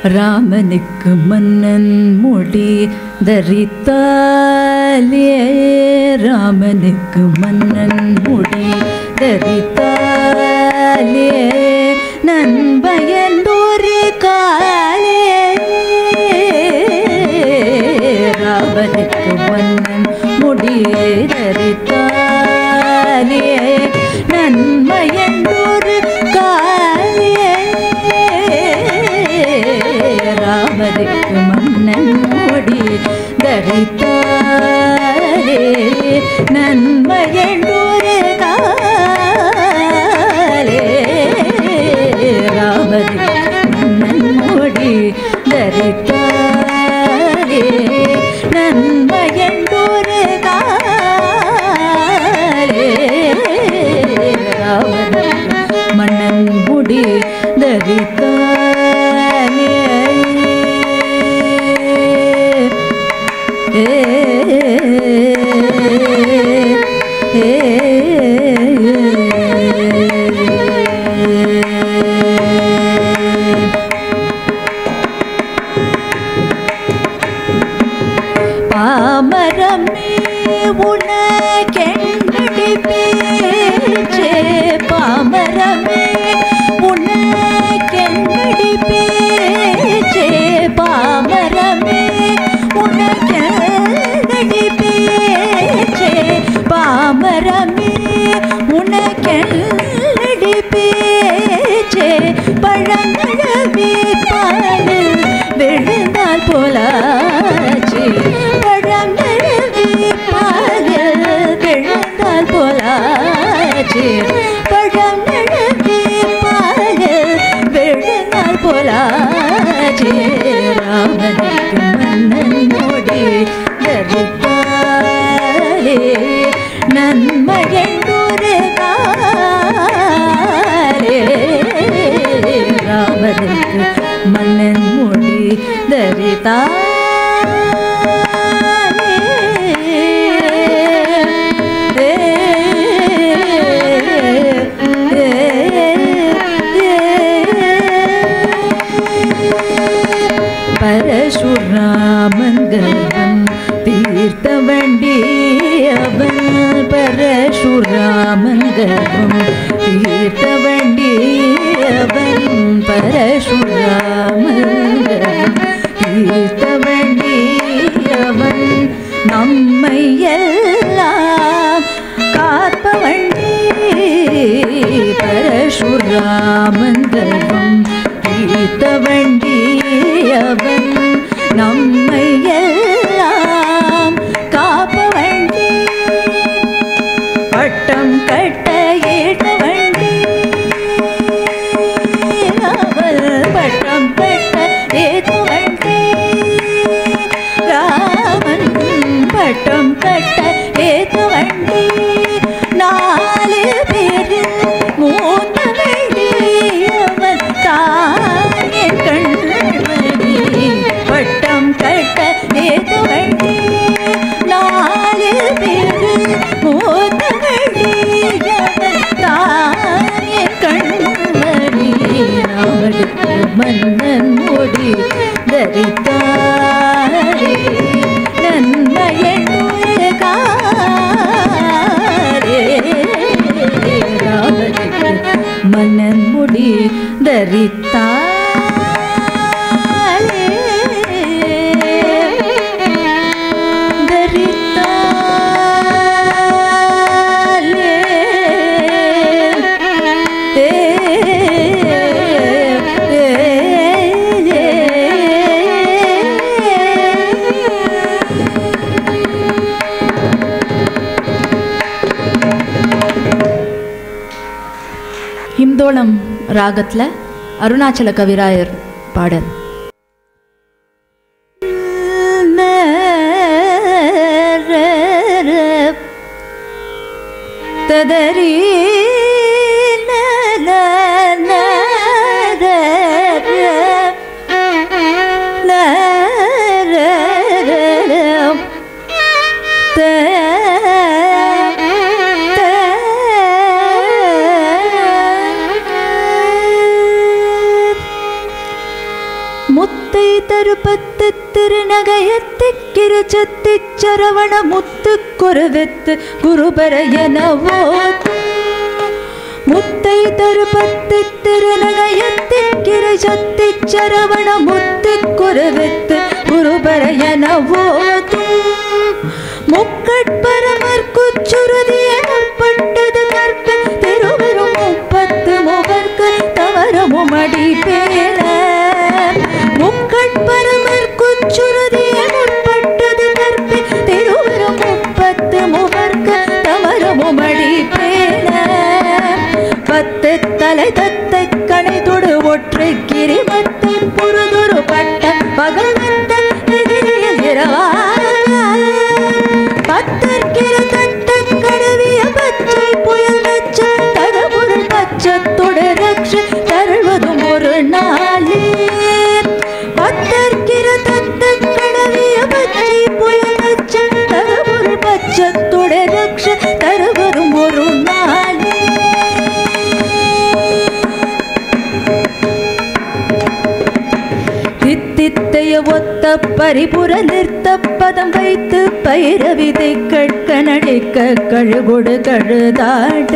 ராமனுக்கு மன்னன் முடி தரித்தாலே ராமனுக்கு மன்னன் முடி தரித்தாலே நண்பயந்தோரு காலே ராமனுக்கு மன்னன் முடி தரித்தாலே நன்மையந்தோரு காலே ராமனுக்கு மன்னன் முடி தரித்தாலே நன்மையந்தோரு காலே ராமனுக்கு மன்னன் முடி தரித்தாலே நன்மையந்தோரு காலே ராமனுக்கு மன்னன் முடி தரித்தாலே பாமரமே உனக்கென்னடி பேச்சே பாமரமே உனக்கென்னடி பேச்சே பாமரமே உனக்கென்னடி பேச்சே பாமரமே உனக்கென்னடி பேச்சே பழங்கழவே பாலில் விழுந்தால் போலாச்சு பழங்கழவே பாலில் விழுந்தால் போலாச்சு பழங்கழவே பாலில் விழுந்தால் போலாச்சு ராமனுக்கு மன்னன் முடி தரித்தாலே நன்மையந்தோரு காலே ராமனுக்கு மன்னன் முடி தரித்தாலே பரசுராமன் கர்வம் தீர்த்த வண்டியவன் பரசுராமன் கர்வம் தீர்த்த வண்டியவன் பரசுராமன் கர்வம் தீர்த்த வண்டியவன் நம்மை எல்லாம் காப்பவண்டி பரசுராமன் கர்வம் தீர்த்த வண்டியவன் நம்மை எல்லாம் காப்பவண்டி பட்டம் கட்ட ஏற்ற வண்டி அவள் பட்டம் கட்ட ஏற்ற வண்டி ராமன் பட்டம் கட்ட ஏற்ற வண்டி நாலு பேரில் மூத்த வண்டி அவன் தாயே கண்மணி பட்டம் கட்ட ஏற்ற வண்டி நாலு பேரில் மூத்த வண்டி அவன் தாயே கண்மணி அவளுக்கு மன்னன் முடி தரித்தாலே நன்மையந்தோரு காலே ராமனுக்கு மன்னன் முடி தரித்தாலே தரித்தாலே ஹிந்தோளம் ராகத்தில் அருணாச்சல கவிராயர் பாடல். ததரி முத்தை தருபத்து திருநகையத்திக்கிரு சத்திச்சரவண முத்து குருவித்து குருபர எனவோ முத்தை தருபத்து திருநகையத்திக்கிரு சத்திச்சரவண முத்து குருவித்து குருபர எனவோ முக்கட்பரமர் குச்சுருதிய முற்பட்டது கற்ப திருவரும் 30 முகர்க்கு தவறமும் அடிப்பேர முக்கட்பரமர் குச்சுருதிய முற்பட்டது கற்ப திருவரும் 30 முகர்க்கு தவறமும் அடிப்பேர 10 தலை தத்தை கணை தொடு ஒற்றை கிரிமத்தை புருதுரு பட்ட பகல் வந்த இரவா பத்தற்கிற தட்ட கடவிய பச்சை புயல் வச்ச தகபொருள் பச்சத்தோடு ரக்ஷ தருவதும் ஒரு நாளே பத்தற்கிற தட்ட கடவிய பச்சை புயல் வச்ச தகபொருள் பச்சத்தோடு ரக்ஷ தருவதும் ஒரு நாளே தித்தித்தைய ஒத்த பரிபுர நிறுத்த பதம் வைத்து பைரவிதை கட்க நடிக்க கழுகொடு கழுதாட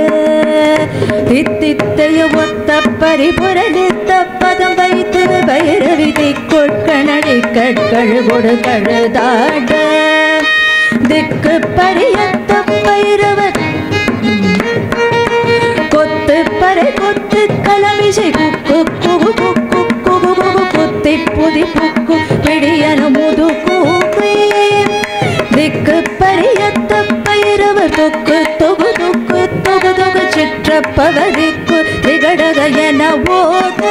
தித்தித்தைய ஒத்த பரிபுர நிறுத்த பதம் வைத்து பைரவிதை கொட்க நடிக்க கழுகொடு கழுதாட திக்கு பரியத்த பைரவர் கொத்து பறை கொத்து கலமிசை குக்கு குகு குக்கு குகு குகு குத்தி புதி புக்கு பிடியன முது கூப்பே திக்கு பரியத்த பைரவர் தொக்கு தொகு தொக்கு தொகு தொகு சிற்றப்பவதிக்கு திகடக என ஓத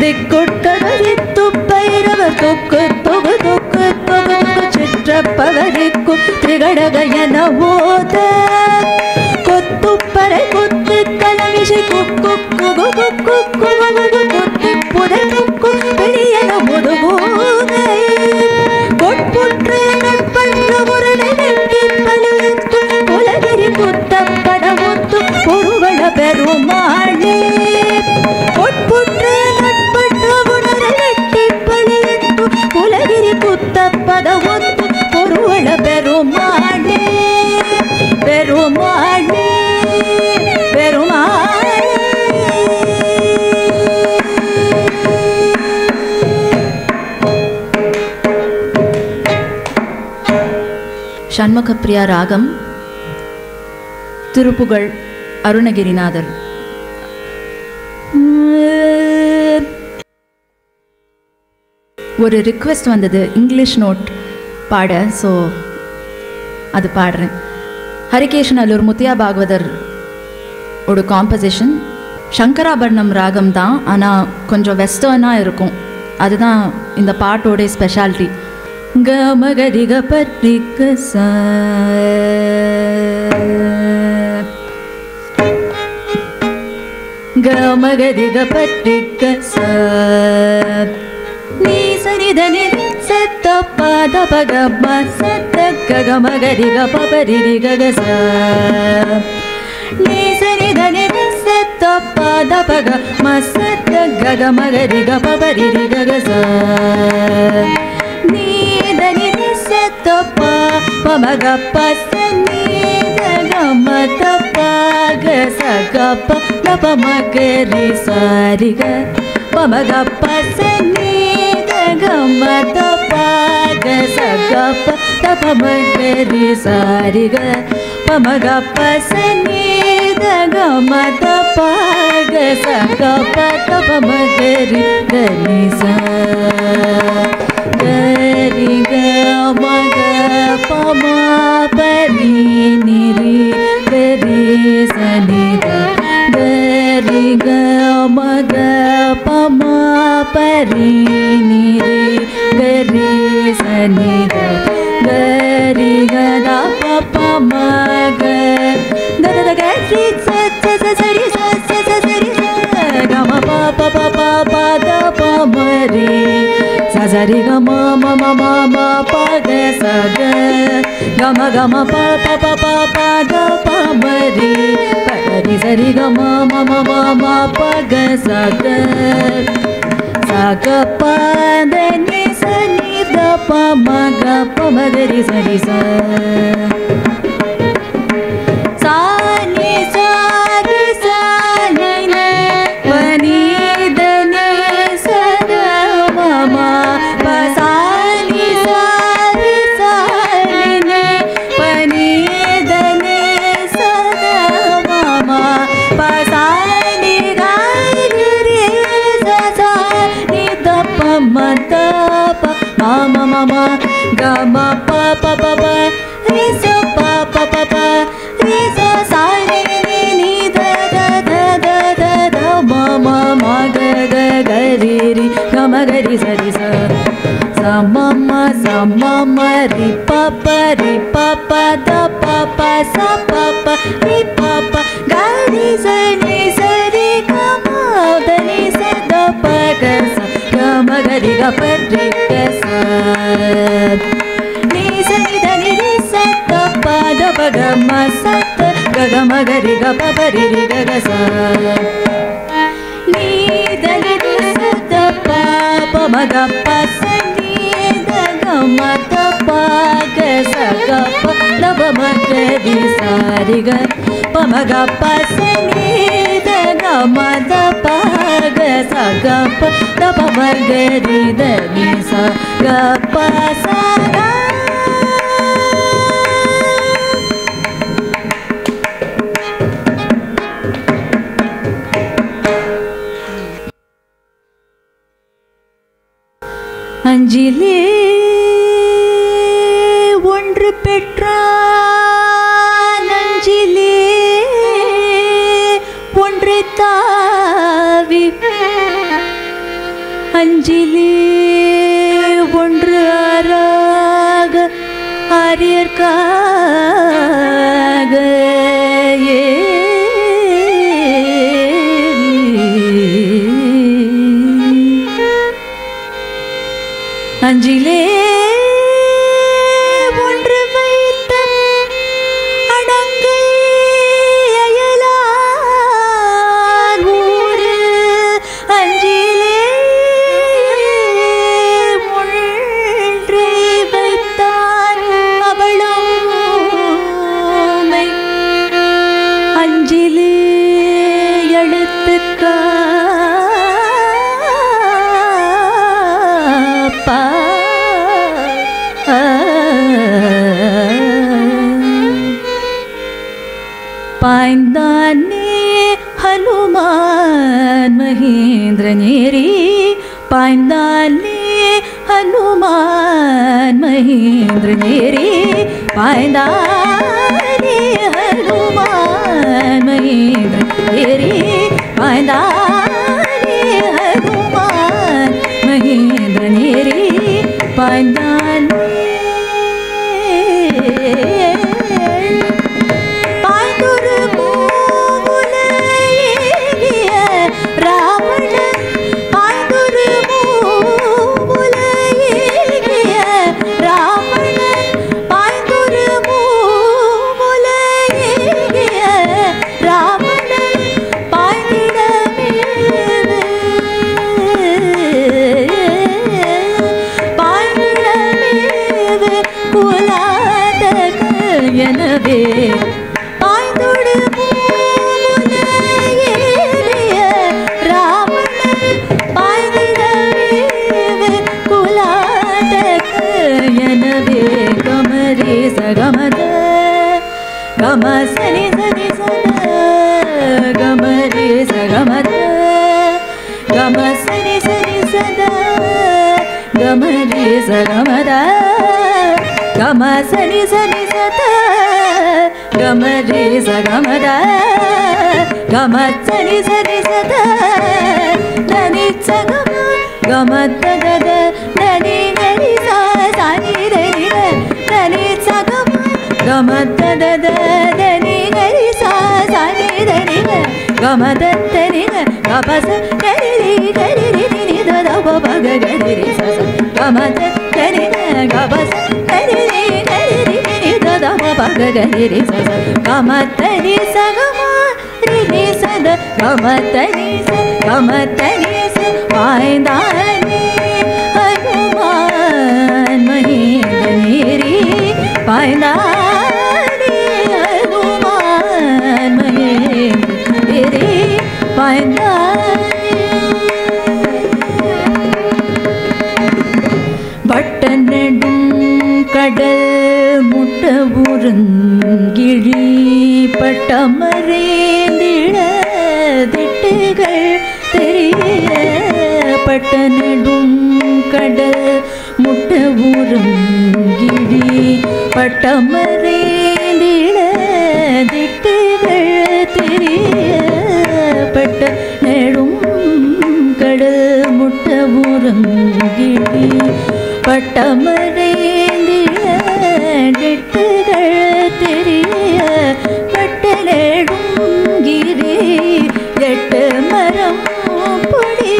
திக்குட்டதித்து பைரவர் தொக்கு தொகு தொக்கு தொகு தொகு சிற்றப்பவதிக்கு திகடக என ஓத கொத்து பறை கொத்து கலமிசை குக்கு குகு குக்கு குகு குத்தி புதை புக்கு பெரியன முதுகூதை கொட்புற்று நட்பற்ற முரளை வெட்டி பலியத்து உலகிரி குத்தப்பட முத்து பொருவள பெருமாளே கொட்புற்று நட்பற்ற முரளை வெட்டி பலியத்து உலகிரி குத்தப்பட முத்து பொருவள பெருமாளே பெருமாளே பெருமாளே ஷண்முகப்பிரியா ராகம் திருப்புகழ் அருணகிரிநாதர். ஒரு ரிக்வெஸ்ட் வந்தது இங்கிலீஷ் நோட் பாட, ஸோ அது பாடுறேன். ஹரிகேஷன் அல்லூர் முத்தியா பாகவதர் ஒரு காம்போசிஷன். சங்கராபரணம் ராகம் தான், ஆனால் கொஞ்சம் வெஸ்டர்னாக இருக்கும். அதுதான் இந்த பாட்டோடைய ஸ்பெஷாலிட்டி. கமகதிக பற்றிக்க கமகதிக பற்றிக்க நீ சரிதனி சத்த பாத பகம சத்த கமகதிக பபரிதி ககச நீ சரிதனி சத்த பாத பகம சத்த கமகதிக பபரிதி ககச நீ దని సత ప పమగ పస నీ గమ తప గ స గ ప న ప మ గ రి స రి గ పమగ పస నీ గమ తప గ స గ ప త ప మ గ రి స రి గ పమగ పస నీ గమ తప గ స గ ప త ప మ గ రి గ ని స gari ga ma ga pa ma pa ni ni ri gari sa ni da gari ga ma ga pa ma pa ri ni ri gari sa ni da gari ga da pa ma ga da da ga ri sa sa sa sa ri sa sa sa sa ri sa ga ma pa pa pa pa pa da pa ma ri sa ri ga ma ma ma ma ma pa ga sa ga ga ma pa pa pa pa pa ga pa ma ri pa ri sa ri ga ma ma ma ma ma pa ga sa ga ಗ ಪ the ನಿ ಸ ನಿ the ಪ ಮ ಗ ಪ ಮ ಗ ರಿ ಸ ರಿ ಸ ಸಾ ನಿ ಸ ರಿ ಸ ನಿ ನ ಪ ನಿ ದ ನಿ ಸ ದ ಮ ಮ ಪ ಸಾ ನಿ ಸ ರಿ ಸ ನಿ ನ ಪ ನಿ ದ ನಿ ಸ ದ ಮ ಮ ಪ ಸಾ ನಿ ಗ ರಿ ರಿ ಸ ಸ ನಿ ದ ಪ ಮ ದ ಪ ಮ ಮ ಮ ಮ ಗ ಮ ಪ ಪ ಪ ಪ ರಿ ಸ ಪ ಪ ಪ ಪ ರಿ ಸ ಸಾ ನಿ ನಿ ನಿ the the the the the the ಮ ಮ ಮ ಗ ಗ ಗ ರಿ ರಿ ಗ ಮ ಗ ರಿ ಸ ರಿ ಸ ಸ ಮ ಮ ಸ ಮ ಮ ರಿ ಪ ಪ ರಿ ಪ ಪ ದ ಪ ಪ ಸ ಪ ಪ ರಿ ಪ ಪ ಗ ರಿ ಸ ನಿ ಸ ರಿ ಗ ಮ ದ ನಿ ಸ ದ ಪ ಗ ಸ ಗ ಮ ಗ ರಿ ಗ ಪ ರಿ ಗ ಸ ನಿ ಸ ನಿ ದ ನಿ ರಿ ಸ ದ ಪ ದ ಪ ಗ ಮ ಸ ತ ಗ ಗ ಮ ಗ ರಿ ಗ ಪ ಪ ರಿ ರಿ ಗ ಗ ಸ ನಿ ದ ನಿ ರಿ ಸ ದ ಪ ಪ ಮ ಗ ಪ ಸ ನಿ ದ ಗ ಮ ತ ಪ ಗ ಸ ಗ ಪ ದ ಪ ಮ ಗ ರಿ ಸ ರಿ ಗ ಪ ಮ ಗ ಪ ಸ ನಿ ದ ಗ ಮ ದ ಪ ಗ ಸ ಗ ಪ ದ ಪ ಮ ಗ ರಿ ದ ನಿ ಸ ಗ ಪ ಸ ಗ அஞ்சிலே ஒன்று பெற்றான் அஞ்சிலே ஒன்று தாவி அஞ்சிலே ஒன்று ஆறாக ஆரியர்க்காக அஞ்சிலே ஒன்று வைத்த அடங்கை அயலார் ஊரு அஞ்சிலே ஒன்றை வைத்தான் அவளுமை அஞ்சிலே எழுத்துக்கா பாய்ந்தானே ஹனுமான் மகேந்திரநேரி பாய்ந்தானே ஹனுமான் மகேந்திரநேரி பாய்ந்தானே ஹனுமான் மகேந்திரநேரி பாய்ந்தானே ஹனுமான் மகேந்திரநேரி பாய்ந்தானே எனவே பாய்ந்தோடு மூலையேறிய ராவணன் பாய்ந்திடவே குலாதக எனவே கமரே சகமத கம சனி சனி சத கமரே சகமத கம சனி சனி சத கமரே சகமத கம சனி சனி சத கமரே சகமத கம சனி சனி சத தனி சகம கம தத தனி கரி சனி தனி தனி சகம கம தத தனி கரி சனி தனி கம தனி கபச கரி கரி நினி தத பக கரி சச கம தனி கபச கரி கரி நினி தத பக கரி சச கம தனி சகம ரி சத கம தனி ச பாய்ந்தானே ஊருங்கிழி பட்டமரேந்திட திட்டுகள் தெரியப்பட்ட நெடும் கடல் முட்ட ஊருங்கிழி பட்டமரேந்திட திட்டுகள் தெரியப்பட்ட நெடும் கிரி எட்டு மரம் பொடி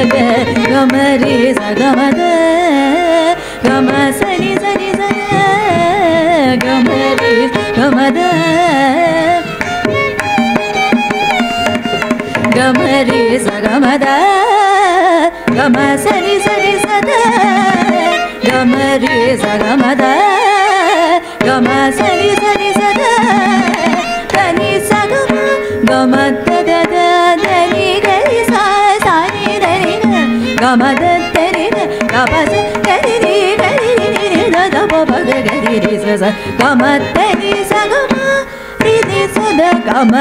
गमरे सगमद गम सनि सनि सन गमरे गमद गमरे सगमद गम सनि सनि सद गमरे सगमद गम सनि सनि सद तनि सगम गम तद धनि गरि सा सानि धनि गमद तनि गपस गरि गरि द प गरि रि स गम तनि सगम रि रि सद गम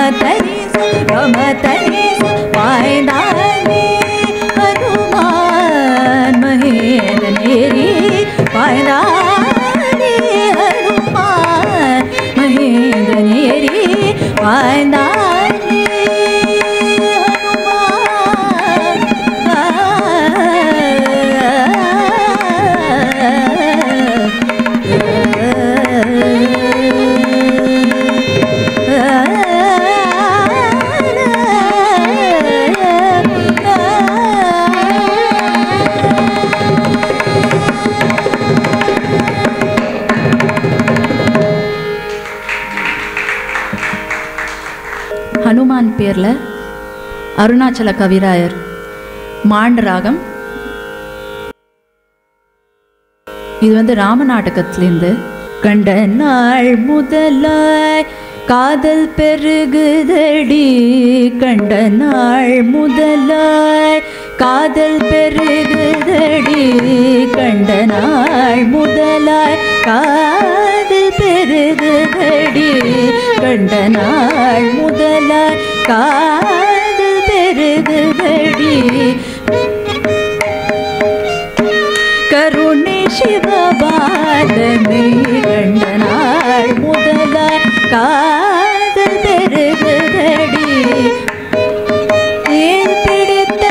तनि स पायदानि हनुमान महेंद्रनेरी पायदानि हनुमान महेंद्रनेरी पायदानि ஹனுமான் பேர்ல அருணாச்சல கவிராயர் மாண்ட ராகம். இது ராம நாடகத்திலிருந்து. கண்ட நாள் முதலாய் காதல் பெருகுதடி கண்ட நாள் முதலாய் காதல் பெருகுதடி கண்ட நாள் முதலாய் காதல் பெருகுதடி கண்ட நாள் முதலாய் காதல் பெருகுதடி கருணை சிவபாலனை கண்ட நாள் முதலாய் காதல் பெருகுதடி ஏன் பிடித்த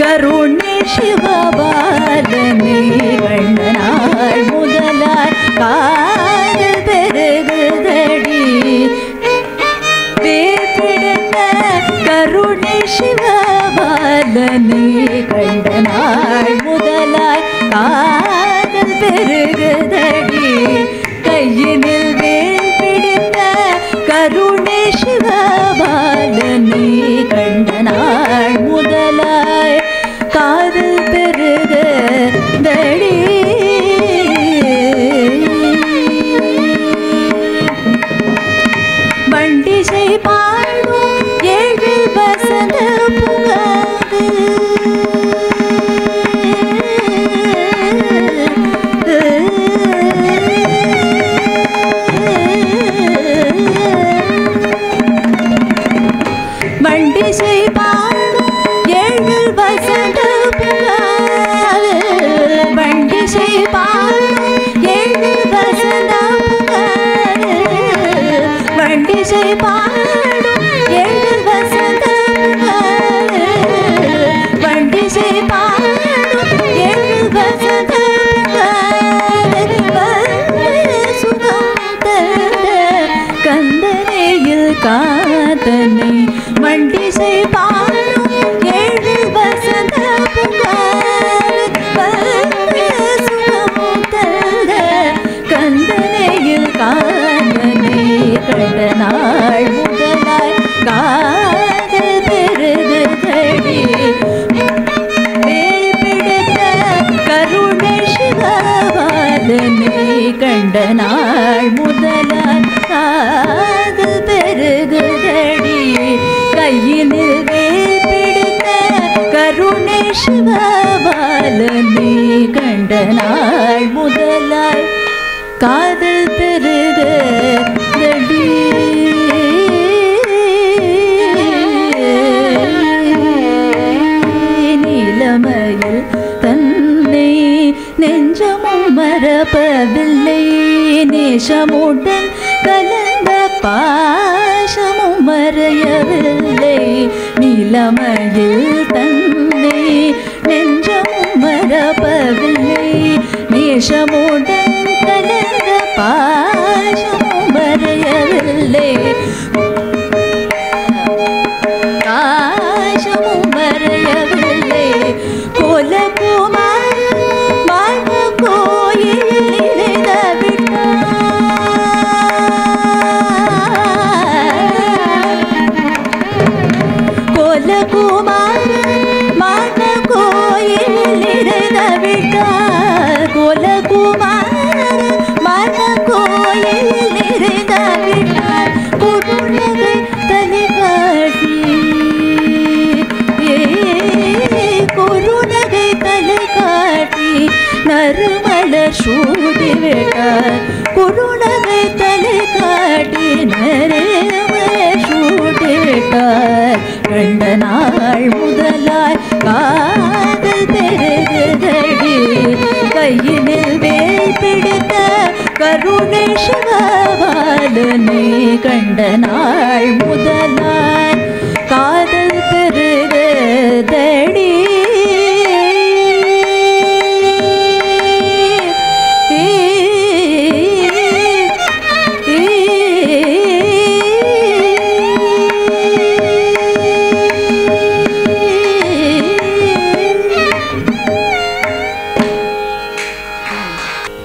கருணை சிவபாலனை கண்ட நாள் முதலாய் காதல் பெருகுதடி வேர் பிடித்த கருணை சிவபாலனை கண்ட நாள் முதலாய் காதல் பெருகுதடி கையினில் வேல் பிடித்த கருணை சிவபாலனை கண்ட நாள் முதலாய் காதல் பெருகுதடி வண்டிசை பாடும் ஏழு வசந்த புகாது வண்டிசை பாடும் ஏழு வசந்த புகாது வண்டிசை பாடும் ஏழு வசந்த புகாது வண்டிசை பாடும் ஏழு வசந்த புகாது வண்டிசை பாடும் ஏழு வசந்த புகாது சுகம் தந்த கந்தனையில் காதனை மண்டிசை பாடும் ஏழு வசந்த புகாது சுகம் தந்த கந்தனையில் காதனை கண்ட நாள் முதலாய் காதல் பெருகுதடி வேல்பிடித்த கருணை சிவபாலனை கண்ட நாள் முதலாய் காதல் பெருகுதடி கையினில் வேல் பிடித்த கருணை சிவபாலனை கண்ட நாள் முதலாய் காதல் பெருகுதடி நீலமயில் தன்னை நெஞ்சமும் மறப்பதில்லை நேசமுடன் கலந்த பாசமும் மறையவில்லை நீலமயில் தன்னை நெஞ்சமும் மறப்பதில்லை நேசமுடன் கலந்த பாசமும் மறையவில்லை பாசமும் மறையவில்லை கோலகுமார மார்க கோயில் நிறைந்த கோலகுமார மார்க கோயில் நிறைந்த விட்டார் கோலகுமார மார்க கோயில் நிறைந்த விட்டார் குருநகை தலை காட்டி குருநகை தலை காட்டி நறுமலர் சூடி விட்டார் குருநகை தலை காட்டி நறுமலர் சூடி விட்டார் கண்ட நாள் முதலாய் காதல் பெருகுதடி கையினில் வேல் பிடித்த கருணை சிவபாலனை கண்ட நாள் முதலாய் காதல் பெருகுதடி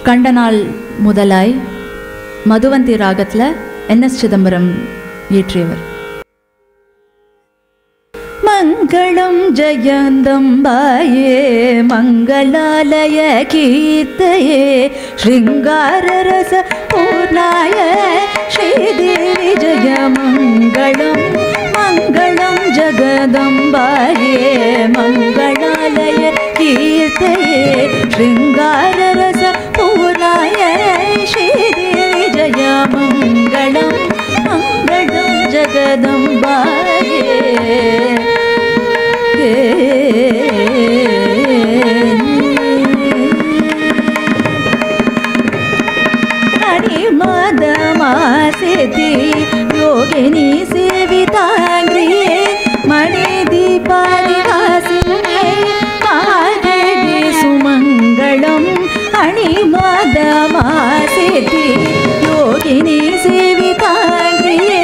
கண்ட நாள் முதலாய் மதுவந்தி ராகத்தில் NS சிதம்பரம் இயற்றியவர். மங்களம் ஜெயந்தம்பாயே மங்களாலய கீர்த்தயே ஸ்ருங்காரரச பூர்ணாய ஸ்ரீதேவி ஜய மங்களம் மங்களம் ஜகதம்பாயே மங்களாலய கீர்த்தயே ஸ்ருங்காரரச பூர்ணாய ஸ்ரீதேவி ஜய மங்களம் மங்களம் ஜகதம்பாயே मदमासेति योगिनी सेवितांग्रिये मणिदीपादिवासिने महादेवी सुमंगलम् अणिमदमासेति योगिनी सेवितांग्रिये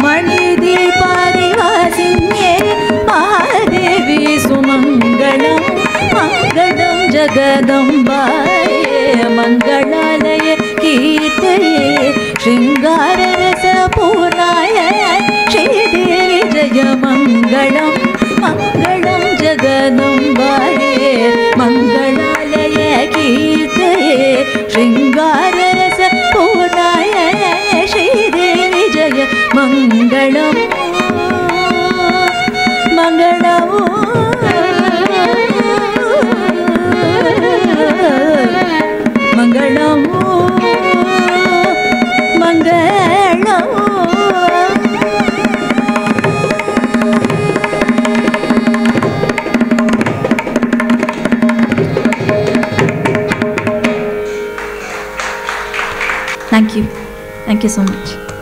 मणिदीपादिवासिने महादेवी सुमंगलम् मंगलम् जगदम्बाये मंगलालय कीर्तये श्रृंगाररस पूर्णाय श्रीदेवी जय मंगलम् मंगलम् जगदम्बाये मंगलालय कीर्तये श्रृंगाररस पूर्णाय श्रीदेवी जय मंगलम् मंगलम् मंगलम् मंगलम् Thank you so much.